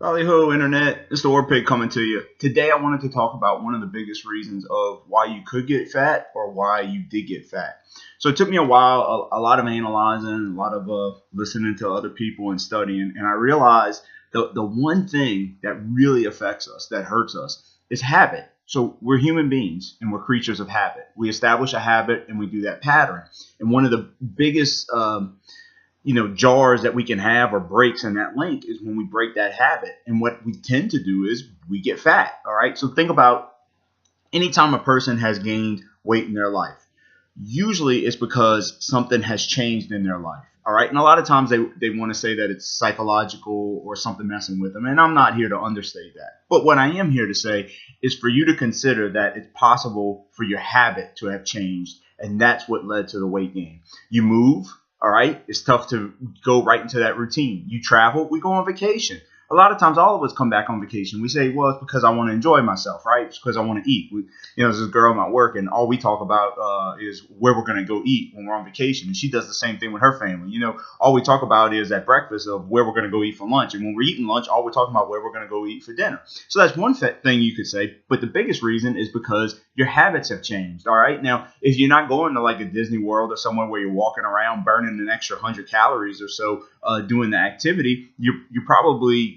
Ballyho Internet, it's the Orpig coming to you. Today I wanted to talk about one of the biggest reasons of why you could get fat or why you did get fat. So it took me a while, a lot of analyzing, a lot of listening to other people and studying, and I realized the one thing that really affects us, that hurts us, is habit. So we're human beings and we're creatures of habit. We establish a habit and we do that pattern. And one of the biggest jars that we can have or breaks in that link is when we break that habit. And what we tend to do is we get fat. All right. So think about anytime a person has gained weight in their life. Usually it's because something has changed in their life. All right. And a lot of times they want to say that it's psychological or something messing with them. And I'm not here to understate that. But what I am here to say is for you to consider that it's possible for your habit to have changed. And that's what led to the weight gain. You move. All right. It's tough to go right into that routine. You travel. We go on vacation. A lot of times all of us come back on vacation. We say, well, it's because I want to enjoy myself, right? It's because I want to eat. There's this girl at work, and all we talk about is where we're going to go eat when we're on vacation. And she does the same thing with her family. All we talk about is at breakfast of where we're going to go eat for lunch. And when we're eating lunch, all we're talking about where we're going to go eat for dinner. So that's one thing you could say. But the biggest reason is because your habits have changed. All right. Now, if you're not going to like a Disney World or somewhere where you're walking around burning an extra 100 calories or so doing the activity, you're probably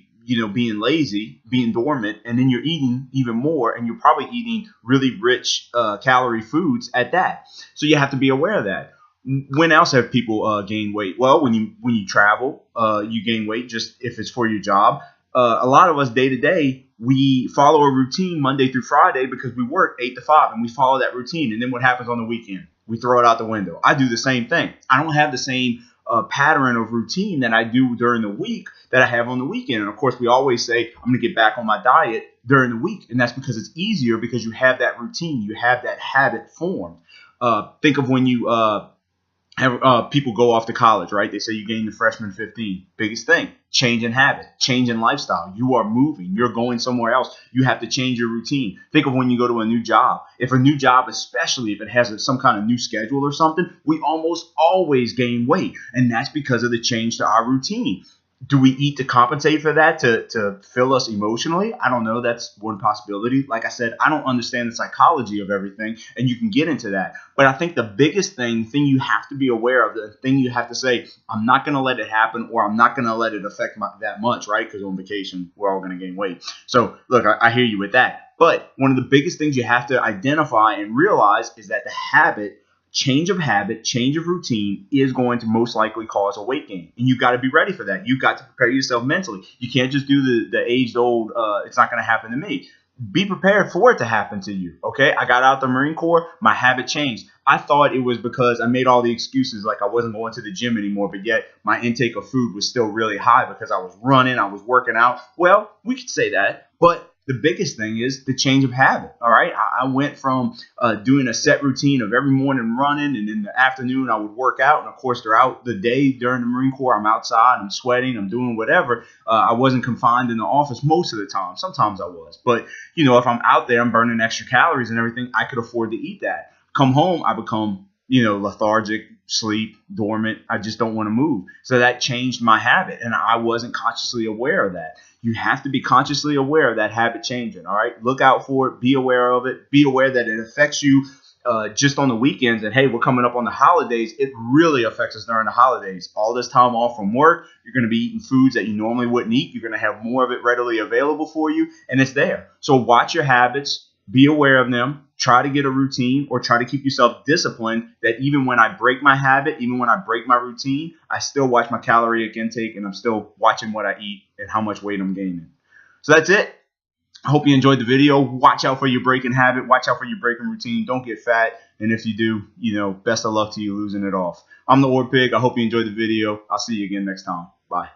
being lazy, being dormant, and then you're eating even more, and you're probably eating really rich calorie foods at that. So you have to be aware of that. When else have people gained weight? Well, when you travel, you gain weight just if it's for your job. A lot of us day to day, we follow a routine Monday through Friday because we work 8 to 5 and we follow that routine. And then what happens on the weekend? We throw it out the window. I do the same thing. I don't have the same pattern of routine that I do during the week that I have on the weekend. And of course, we always say, I'm going to get back on my diet during the week. And that's because it's easier because you have that routine. You have that habit formed. Think of when you have people go off to college, right? They say you gain the freshman 15. Biggest thing, change in habit, change in lifestyle. You are moving. You're going somewhere else. You have to change your routine. Think of when you go to a new job. If a new job, especially if it has some kind of new schedule or something, we almost always gain weight. And that's because of the change to our routine. Do we eat to compensate for that, to fill us emotionally? I don't know. That's one possibility. Like I said, I don't understand the psychology of everything, and you can get into that. But I think the biggest thing you have to be aware of, the thing you have to say, I'm not going to let it happen, or I'm not going to let it affect that much, right? Because on vacation, we're all going to gain weight. So, look, I hear you with that. But one of the biggest things you have to identify and realize is that the change of habit, change of routine is going to most likely cause a weight gain. And you've got to be ready for that. You've got to prepare yourself mentally. You can't just do the age-old, it's not going to happen to me. Be prepared for it to happen to you, okay? I got out the Marine Corps. My habit changed. I thought it was because I made all the excuses like I wasn't going to the gym anymore, but yet my intake of food was still really high because I was running, I was working out. Well, we could say that, but the biggest thing is the change of habit. All right. I went from doing a set routine of every morning running, and in the afternoon I would work out. And of course, throughout the day during the Marine Corps, I'm outside, I'm sweating, I'm doing whatever. I wasn't confined in the office most of the time. Sometimes I was. But, if I'm out there, I'm burning extra calories and everything, I could afford to eat that. Come home, I become lethargic, sleep, dormant. I just don't want to move. So that changed my habit, and I wasn't consciously aware of that. You have to be consciously aware of that habit changing. All right. Look out for it. Be aware of it. Be aware that it affects you just on the weekends. And hey, we're coming up on the holidays. It really affects us during the holidays. All this time off from work, you're going to be eating foods that you normally wouldn't eat. You're going to have more of it readily available for you, and it's there. So watch your habits. Be aware of them. Try to get a routine, or try to keep yourself disciplined that even when I break my habit, even when I break my routine, I still watch my calorie intake, and I'm still watching what I eat and how much weight I'm gaining. So that's it. I hope you enjoyed the video. Watch out for your breaking habit. Watch out for your breaking routine. Don't get fat. And if you do, best of luck to you losing it off. I'm the Orpig. I hope you enjoyed the video. I'll see you again next time. Bye.